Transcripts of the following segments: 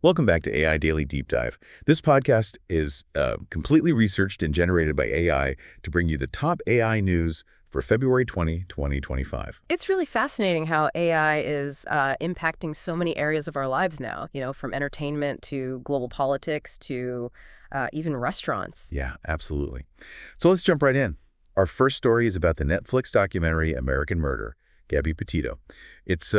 Welcome back to AI Daily Deep Dive. This podcast is completely researched and generated by AI to bring you the top AI news for February 2025. It's really fascinating how AI is impacting so many areas of our lives now, from entertainment to global politics to even restaurants. Yeah, absolutely. So let's jump right in. Our first story is about the Netflix documentary American Murder, Gabby Petito. It's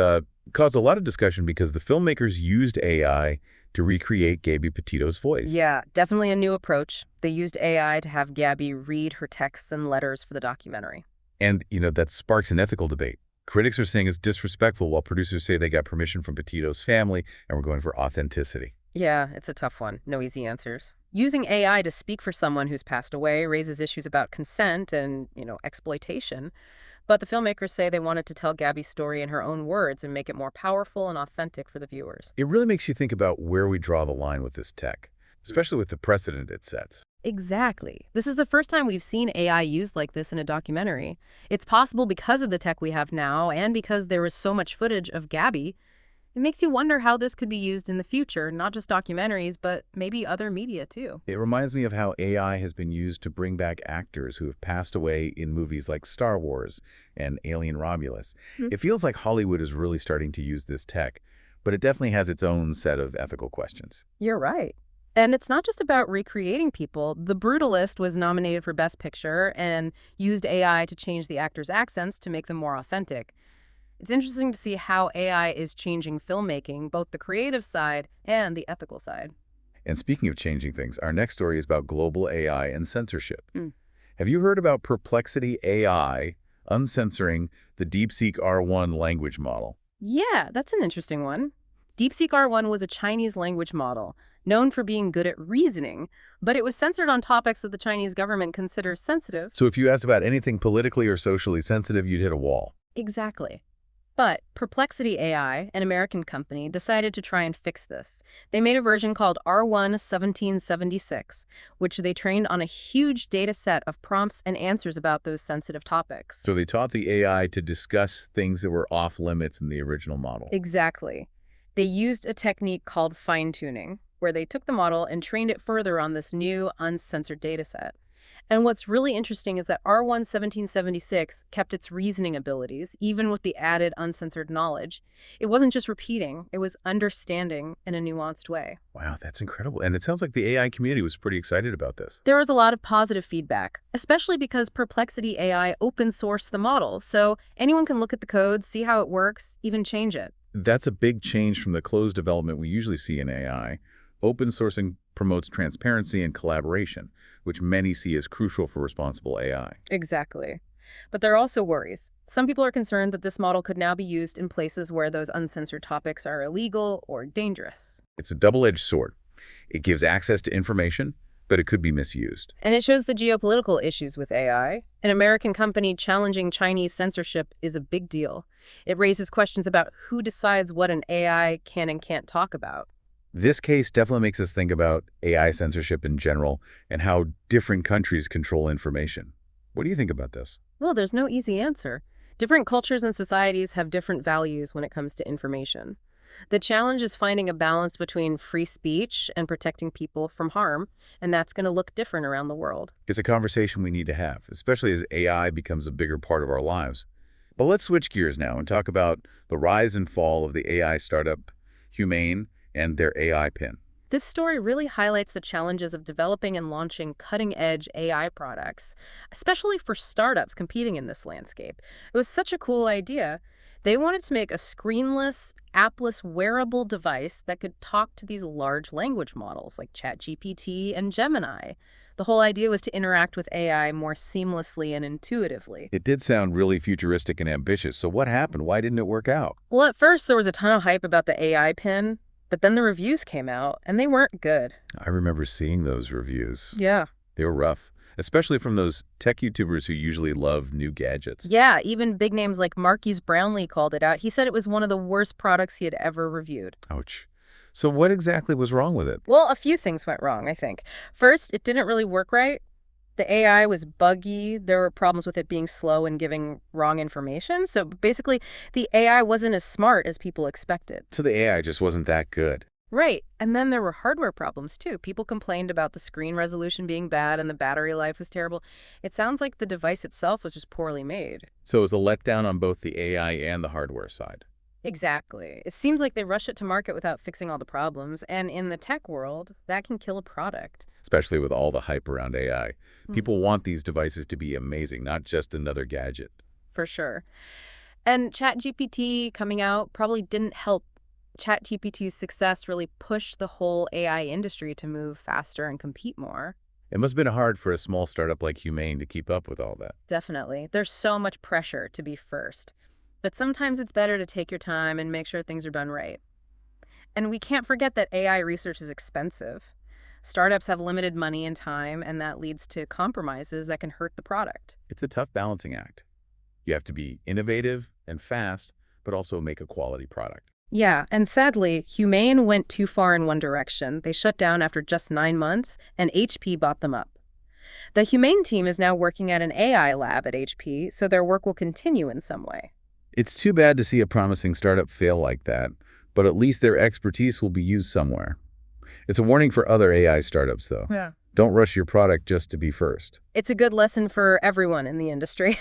caused a lot of discussion because the filmmakers used AI to recreate Gabby Petito's voice. Yeah, definitely a new approach. They used AI to have Gabby read her texts and letters for the documentary. And, that sparks an ethical debate. Critics are saying it's disrespectful, while producers say they got permission from Petito's family and were going for authenticity. Yeah, it's a tough one. No easy answers. Using AI to speak for someone who's passed away raises issues about consent and, exploitation. But the filmmakers say they wanted to tell Gabby's story in her own words and make it more powerful and authentic for the viewers. It really makes you think about where we draw the line with this tech, especially with the precedent it sets. Exactly. This is the first time we've seen AI used like this in a documentary. It's possible because of the tech we have now and because there was so much footage of Gabby. It makes you wonder how this could be used in the future, not just documentaries, but maybe other media too. It reminds me of how AI has been used to bring back actors who have passed away in movies like Star Wars and Alien Romulus. It feels like Hollywood is really starting to use this tech, but it definitely has its own set of ethical questions. You're right. And it's not just about recreating people. The Brutalist was nominated for Best Picture and used AI to change the actors' accents to make them more authentic. It's interesting to see how AI is changing filmmaking, both the creative side and the ethical side. And speaking of changing things, our next story is about global AI and censorship. Have you heard about Perplexity AI uncensoring the DeepSeek R1 language model? Yeah, that's an interesting one. DeepSeek R1 was a Chinese language model, known for being good at reasoning, but it was censored on topics that the Chinese government considers sensitive. So if you asked about anything politically or socially sensitive, you'd hit a wall. Exactly. But Perplexity AI, an American company, decided to try and fix this. They made a version called R1 1776, which they trained on a huge data set of prompts and answers about those sensitive topics. So they taught the AI to discuss things that were off limits in the original model. Exactly. They used a technique called fine-tuning, where they took the model and trained it further on this new, uncensored data set. And what's really interesting is that R1 1776 kept its reasoning abilities, even with the added uncensored knowledge. It wasn't just repeating, it was understanding in a nuanced way. Wow, that's incredible. And it sounds like the AI community was pretty excited about this. There was a lot of positive feedback, especially because Perplexity AI open sourced the model, so anyone can look at the code, see how it works, even change it. That's a big change from the closed development we usually see in AI. Open sourcing promotes transparency and collaboration, which many see as crucial for responsible AI. Exactly. But there are also worries. Some people are concerned that this model could now be used in places where those uncensored topics are illegal or dangerous. It's a double-edged sword. It gives access to information, but it could be misused. And it shows the geopolitical issues with AI. An American company challenging Chinese censorship is a big deal. It raises questions about who decides what an AI can and can't talk about. This case definitely makes us think about AI censorship in general and how different countries control information. What do you think about this? Well, there's no easy answer. Different cultures and societies have different values when it comes to information. The challenge is finding a balance between free speech and protecting people from harm, and that's going to look different around the world. It's a conversation we need to have, especially as AI becomes a bigger part of our lives. But let's switch gears now and talk about the rise and fall of the AI startup Humane and their AI pin. This story really highlights the challenges of developing and launching cutting-edge AI products, especially for startups competing in this landscape. It was such a cool idea. They wanted to make a screenless, appless, wearable device that could talk to these large language models like ChatGPT and Gemini. The whole idea was to interact with AI more seamlessly and intuitively. It did sound really futuristic and ambitious, so what happened? Why didn't it work out? Well, at first there was a ton of hype about the AI pin, but then the reviews came out, and they weren't good. I remember seeing those reviews. Yeah. They were rough, especially from those tech YouTubers who usually love new gadgets. Yeah, even big names like Marquise Brownlee called it out. He said it was one of the worst products he had ever reviewed. Ouch. So what exactly was wrong with it? Well, a few things went wrong, I think. First, it didn't really work right. The AI was buggy. There were problems with it being slow and giving wrong information. So basically, the AI wasn't as smart as people expected. So the AI just wasn't that good. Right. And then there were hardware problems too. People complained about the screen resolution being bad and the battery life was terrible. It sounds like the device itself was just poorly made. So it was a letdown on both the AI and the hardware side. Exactly. It seems like they rush it to market without fixing all the problems, and in the tech world, that can kill a product. Especially with all the hype around AI. Hmm. People want these devices to be amazing, not just another gadget. For sure. And ChatGPT coming out probably didn't help. ChatGPT's success really pushed the whole AI industry to move faster and compete more. It must have been hard for a small startup like Humane to keep up with all that. Definitely. There's so much pressure to be first. But sometimes it's better to take your time and make sure things are done right. And we can't forget that AI research is expensive. Startups have limited money and time, and that leads to compromises that can hurt the product. It's a tough balancing act. You have to be innovative and fast, but also make a quality product. Yeah, and sadly, Humane went too far in one direction. They shut down after just 9 months, and HP bought them up. The Humane team is now working at an AI lab at HP, so their work will continue in some way. It's too bad to see a promising startup fail like that, but at least their expertise will be used somewhere. It's a warning for other AI startups, though. Yeah. Don't rush your product just to be first. It's a good lesson for everyone in the industry.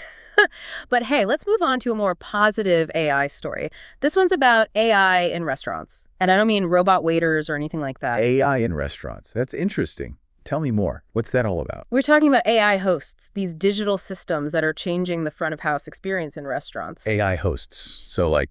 But hey, let's move on to a more positive AI story. This one's about AI in restaurants. And I don't mean robot waiters or anything like that. AI in restaurants. That's interesting. Tell me more. What's that all about? We're talking about AI hosts, these digital systems that are changing the front of house experience in restaurants. AI hosts. So like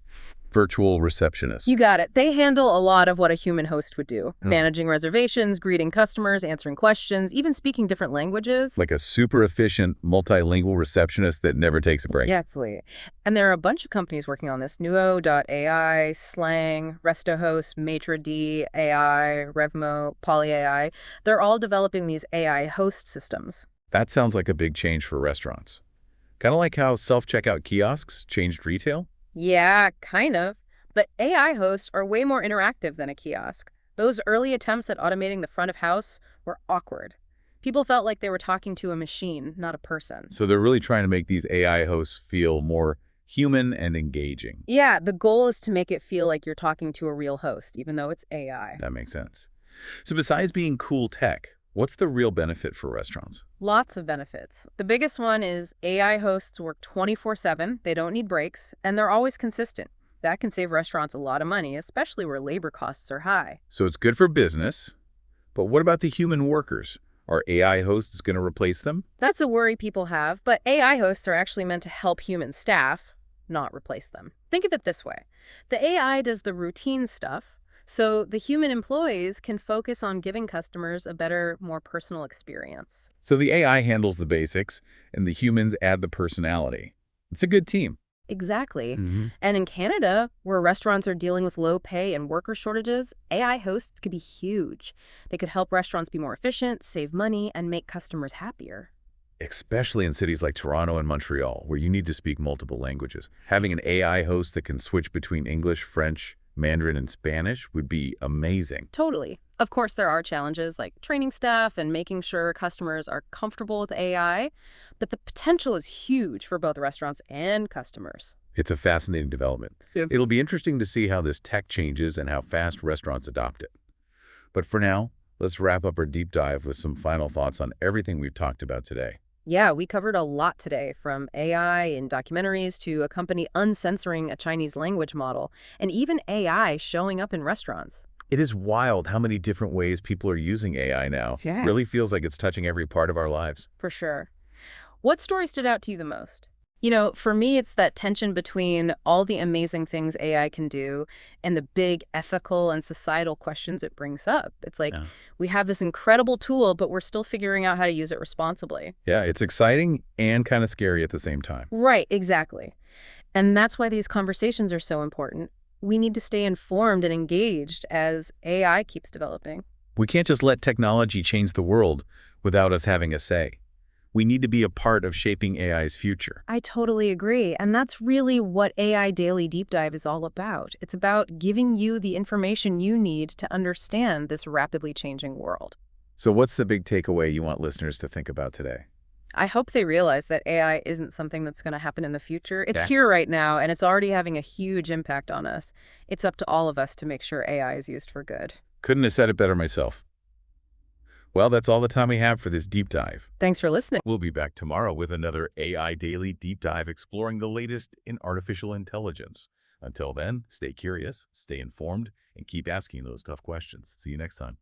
virtual receptionists. You got it. They handle a lot of what a human host would do. Managing reservations, greeting customers, answering questions, even speaking different languages. Like a super efficient, multilingual receptionist that never takes a break. Exactly. And there are a bunch of companies working on this. Nuo.ai, Slang, RestoHost, MaitraD, AI, Revmo, PolyAI. They're all developing these AI host systems. That sounds like a big change for restaurants. Kind of like how self-checkout kiosks changed retail. Yeah, kind of. But AI hosts are way more interactive than a kiosk. Those early attempts at automating the front of house were awkward. People felt like they were talking to a machine, not a person. So they're really trying to make these AI hosts feel more human and engaging. Yeah, the goal is to make it feel like you're talking to a real host, even though it's AI. That makes sense. So besides being cool tech, what's the real benefit for restaurants? Lots of benefits. The biggest one is AI hosts work 24/7, they don't need breaks, and they're always consistent. That can save restaurants a lot of money, especially where labor costs are high. So it's good for business, but what about the human workers? Are AI hosts going to replace them? That's a worry people have, but AI hosts are actually meant to help human staff, not replace them. Think of it this way. The AI does the routine stuff, so the human employees can focus on giving customers a better, more personal experience. So the AI handles the basics, and the humans add the personality. It's a good team. Exactly. Mm-hmm. And in Canada, where restaurants are dealing with low pay and worker shortages, AI hosts could be huge. They could help restaurants be more efficient, save money, and make customers happier. Especially in cities like Toronto and Montreal, where you need to speak multiple languages. Having an AI host that can switch between English, French, Mandarin, and Spanish would be amazing. Totally. Of course, there are challenges like training staff and making sure customers are comfortable with AI, but the potential is huge for both restaurants and customers. It's a fascinating development. Yeah. It'll be interesting to see how this tech changes and how fast restaurants adopt it. But for now, let's wrap up our deep dive with some final thoughts on everything we've talked about today. Yeah, we covered a lot today, from AI in documentaries to a company uncensoring a Chinese language model, and even AI showing up in restaurants. It is wild how many different ways people are using AI now. Yeah. Really feels like it's touching every part of our lives. For sure. What story stood out to you the most? You know, for me, it's that tension between all the amazing things AI can do and the big ethical and societal questions it brings up. It's like, Yeah. we have this incredible tool, but we're still figuring out how to use it responsibly. Yeah, it's exciting and kind of scary at the same time. Right, exactly. And that's why these conversations are so important. We need to stay informed and engaged as AI keeps developing. We can't just let technology change the world without us having a say. We need to be a part of shaping AI's future. I totally agree. And that's really what AI Daily Deep Dive is all about. It's about giving you the information you need to understand this rapidly changing world. So what's the big takeaway you want listeners to think about today? I hope they realize that AI isn't something that's going to happen in the future. It's Yeah. here right now, and it's already having a huge impact on us. It's up to all of us to make sure AI is used for good. Couldn't have said it better myself. Well, that's all the time we have for this deep dive. Thanks for listening. We'll be back tomorrow with another AI Daily Deep Dive exploring the latest in artificial intelligence. Until then, stay curious, stay informed, and keep asking those tough questions. See you next time.